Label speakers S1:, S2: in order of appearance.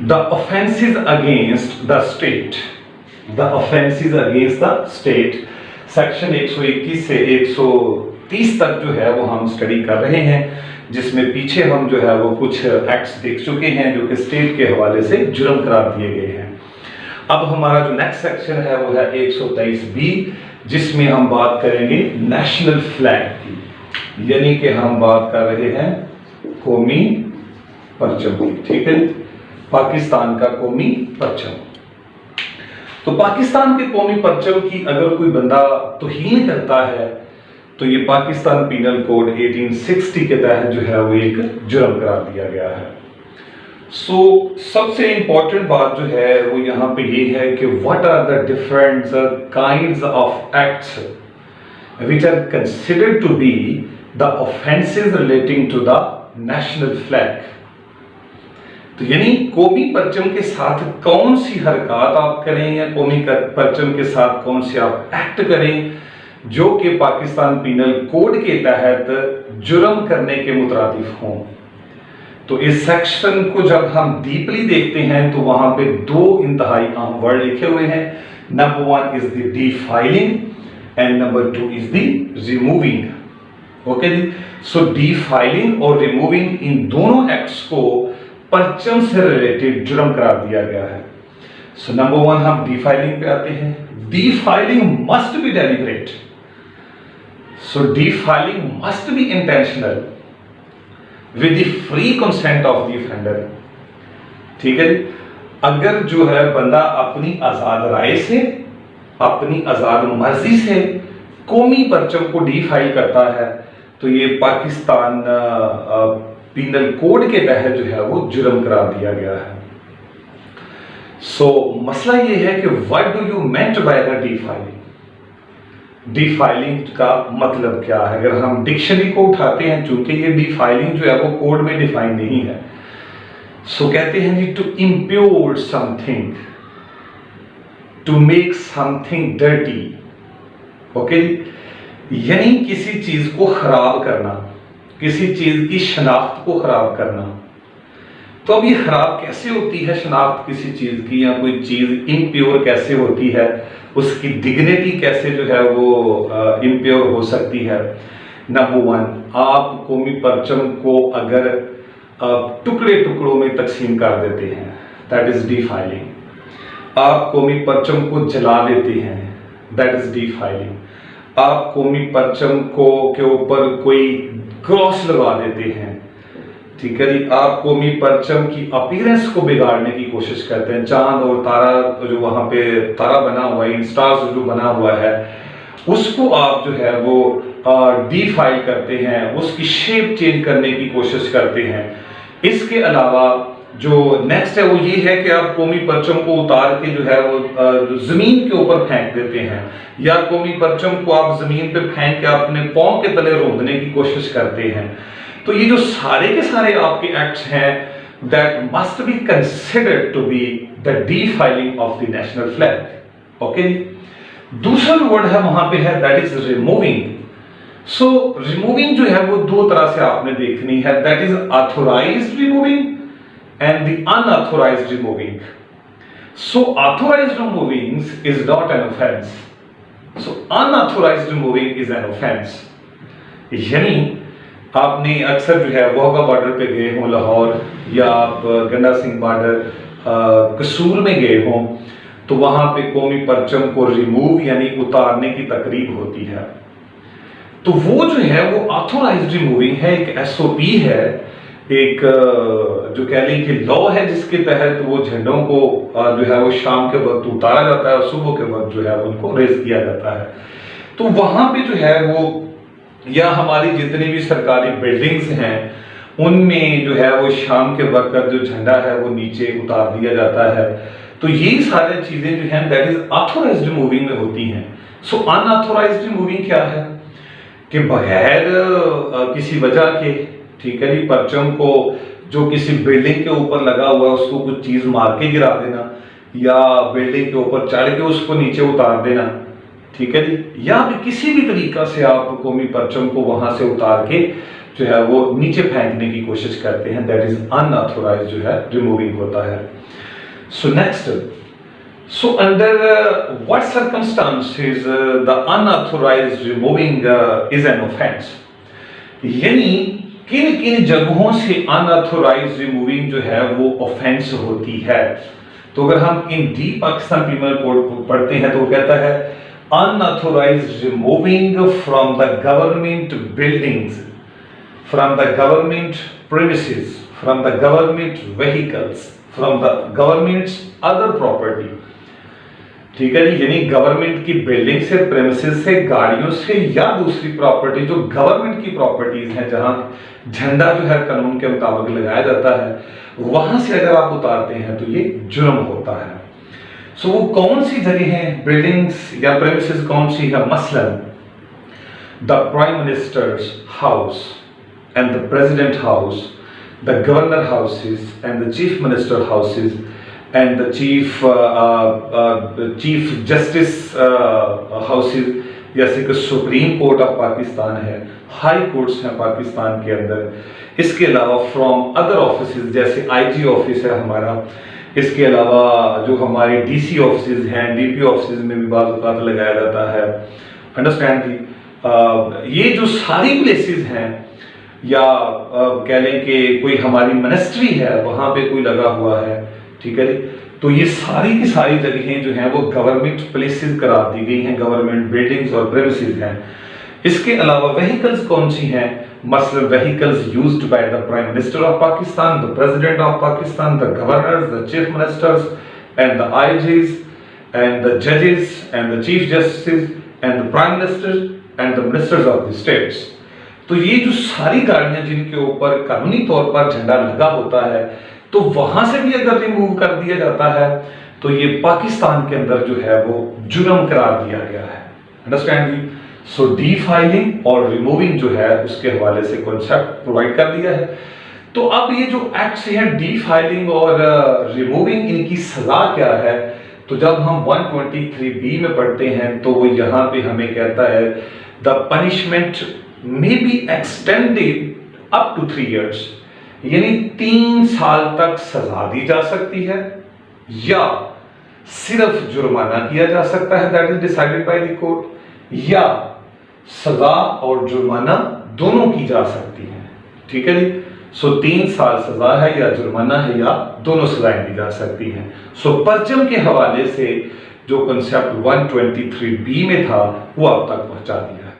S1: The offenses against the state, the offenses against the state, section 121 से 130 तक जो है वो हम स्टडी कर रहे हैं, जिसमें पीछे हम जो है वो कुछ एक्ट्स देख चुके हैं जो कि स्टेट के हवाले से जुर्म करार दिए गए हैं। अब हमारा जो नेक्स्ट सेक्शन है वो है 123B, जिसमें हम बात करेंगे नेशनल फ्लैग की, यानी कि हम बात कर रहे हैं कौमी परचम की। ठीक है, पाकिस्तान का कौमी परचम। तो पाकिस्तान के कौमी परचम की अगर कोई बंदा तौहीन करता है तो ये पाकिस्तान पीनल कोड 1860 के तहत जो है वो एक जुर्म करार दिया गया है। सबसे इंपॉर्टेंट बात जो है वो यहाँ पे ये है कि what are the different kinds of acts which are considered to be the offences relating to the national flag. तो यानी कौमी परचम के साथ कौन सी हरकत आप करें या कौमी परचम के साथ कौन से आप एक्ट करें जो कि पाकिस्तान पीनल कोड के तहत जुर्म करने के मुतरादिफ हों। तो इस सेक्शन को जब हम डीपली देखते हैं तो वहां पे दो इंतहाई अहम वर्ड लिखे हुए हैं। Number 1 is the defiling and number 2 is the removing. Okay जी, सो डीफाइलिंग और रिमूविंग, इन दोनों एक्ट्स को परचम से रिलेटेड जुर्म करार दिया गया है। सो नंबर 1 हम डीफाइलिंग पे आते हैं। Defiling must be deliberate, so defiling must be intentional with the free consent of the offender. ठीक है, अगर जो है बंदा अपनी आजाद राय से, अपनी आजाद मर्जी से कौमी परचम को डीफाइल करता है तो ये पाकिस्तान पीनल कोड के तहत जो है वो जुर्म करार दिया गया है। मसला ये है कि what do you meant by the defiling. Defiling का मतलब क्या है? अगर हम डिक्शनरी को उठाते हैं, चूंकि ये डीफाइलिंग जो है वो कोड में डिफाइन नहीं है, कहते हैं जी to impure something, to make something dirty. Okay, यानी किसी चीज को खराब करना, किसी चीज की शनाख्त को खराब करना। तो अब ये खराब कैसे होती है शनाख्त किसी चीज की, या कोई चीज इम्प्योर कैसे होती है, उसकी डिग्निटी कैसे जो है वो इम्प्योर हो सकती है? नंबर 1, आप कौमी परचम को अगर टुकड़े टुकड़ों में तकसीम कर देते हैं, दैट इज डीफाइलिंग। आप कौमी परचम को जला देते हैं, दैट इज डीफाइलिंग। आप कौमी परचम को के ऊपर कोई क्रॉस लगा देते हैं, ठीक है जी, आप कौमी परचम की अपीयरेंस को बिगाड़ने की कोशिश करते हैं, चांद और तारा जो वहां पे तारा बना हुआ है, स्टार्स जो बना हुआ है, उसको आप जो है वो डीफाइल करते हैं, उसकी शेप चेंज करने की कोशिश करते हैं। इसके अलावा जो नेक्स्ट है वो ये है कि आप कौमी परचम को उतार के जो है वो जमीन के ऊपर फेंक देते हैं, या कौमी परचम को आप जमीन पे फेंक के अपने पांव के तले रोंदने की कोशिश करते हैं। तो ये जो सारे के सारे आपके एक्ट्स हैं, that must be considered to be the defiling of the national flag. Okay, दूसरा वर्ड है वहां पे है दैट इज रिमूविंग। रिमूविंग जो है वो दो तरह से आपने देखनी है, that is authorised removing and the unauthorized removing. Authorized removing is not an offense. Unauthorized removing is an offense. यानी आपने अक्सर जो है वोगा बॉर्डर पे गए हो लाहौर, या आप गंडा सिंह बॉर्डर कसूर में गए हो, तो वहां पे कौमी परचम को रिमूव यानी उतारने की तकरीब होती है। तो वो जो है वो ऑथोराइज्ड रिमूविंग है, एक SOP है, एक जो कह लें कि लॉ है, जिसके तहत वो झंडों को जो है वो शाम के वक्त उतारा जाता है और सुबह के वक्त जो है उनको रेज किया जाता है। तो वहां पे जो है वो, या हमारी जितनी भी सरकारी बिल्डिंग्स हैं उनमें जो है वो शाम के वक्त जो झंडा है वो नीचे उतार दिया जाता है। तो ये सारी चीजें जो हैं दैट इज ऑथोराइज्ड रिमूविंग में होती हैं। अनऑथोराइज्ड रिमूविंग क्या है कि बगैर किसी वजह के, ठीक है जी, परचम को जो किसी बिल्डिंग के ऊपर लगा हुआ है उसको कुछ चीज मार के गिरा देना, या बिल्डिंग के ऊपर चढ़ के उसको नीचे उतार देना, ठीक है जी, या भी किसी भी तरीका से आप कौमी परचम को वहां से उतार के जो है वो नीचे फेंकने की कोशिश करते हैं, दैट इज अनऑथोराइज जो है रिमूविंग होता है। So next, so under what circumstances the unauthorized removing is an offense, यानी किन किन जगहों से अनऑथोराइज रिमूविंग जो है वो ऑफेंस होती है। तो अगर हम in the Pakistan criminal code पढ़ते हैं तो वो कहता है unauthorise removing from the government buildings, from the government premises, from the government vehicles, from the government's other property. ठीक है जी, यानी गवर्नमेंट की बिल्डिंग से, प्रेमिसेस से, गाड़ियों से या दूसरी प्रॉपर्टी जो गवर्नमेंट की प्रॉपर्टीज हैं, जहां झंडा जो है कानून के मुताबिक लगाया जाता है, वहां से अगर आप उतारते हैं तो ये जुर्म होता है। सो वो कौन सी जगह है, बिल्डिंग्स या प्रेमिसेस कौन सी है? मसलन the prime ministers house and the president house, the governor houses and the chief minister houses and the chief justice houses, जैसे कि सुप्रीम कोर्ट ऑफ पाकिस्तान है, हाई कोर्ट्स हैं पाकिस्तान के अंदर। इसके अलावा फ्रॉम अदर ऑफिसेज जैसे आईजी ऑफिस है हमारा, इसके अलावा जो हमारे डीसी ऑफिसेज हैं, डीपी ऑफिसेज में भी बाज़ औक़ात लगाया जाता है। अंडरस्टैंड थी ये जो सारी प्लेसेस हैं, या कह लें कि कोई हमारी मिनिस्ट्री है वहाँ पे कोई लगा हुआ है, ठीक है जी, तो ये सारी की सारी जगहें जो हैं वो गवर्नमेंट प्लेसेस करार दी गई हैं, गवर्नमेंट बिल्डिंग्स और प्रेमिसेस हैं। इसके अलावा व्हीकल्स कौन सी हैं? मसलन vehicles used by the prime minister of Pakistan, the president of Pakistan, the governors, the chief ministers and the IGs and the जजेस and the chief justice and the prime minister and the ministers of the states. तो ये जो सारी गाड़ियां जिनके ऊपर कानूनी तौर पर झंडा लगा होता है, तो वहां से भी अगर रिमूव कर दिया जाता है तो ये पाकिस्तान के अंदर जो है वो जुर्म करार दिया गया है। अंडरस्टैंड जी? सो डी फाइलिंग और रिमूविंग जो है उसके हवाले से कॉन्सेप्ट प्रोवाइड कर दिया है। तो अब ये जो एक्ट्स हैं डी फाइलिंग और रिमूविंग, इनकी सजा क्या है? तो जब हम 123B में पढ़ते हैं तो वो यहाँ पे हमें कहता है the punishment may be extended up to 3 years, यानी 3 साल तक सजा दी जा सकती है या सिर्फ जुर्माना किया जा सकता है, that is decided by the court, या सजा और जुर्माना दोनों की जा सकती है। ठीक है जी? सो 3 साल सजा है या जुर्माना है या दोनों सजाएं दी जा सकती हैं। सो परचम के हवाले से जो कंसेप्ट 123B में था वो अब तक पहुंचा दिया है।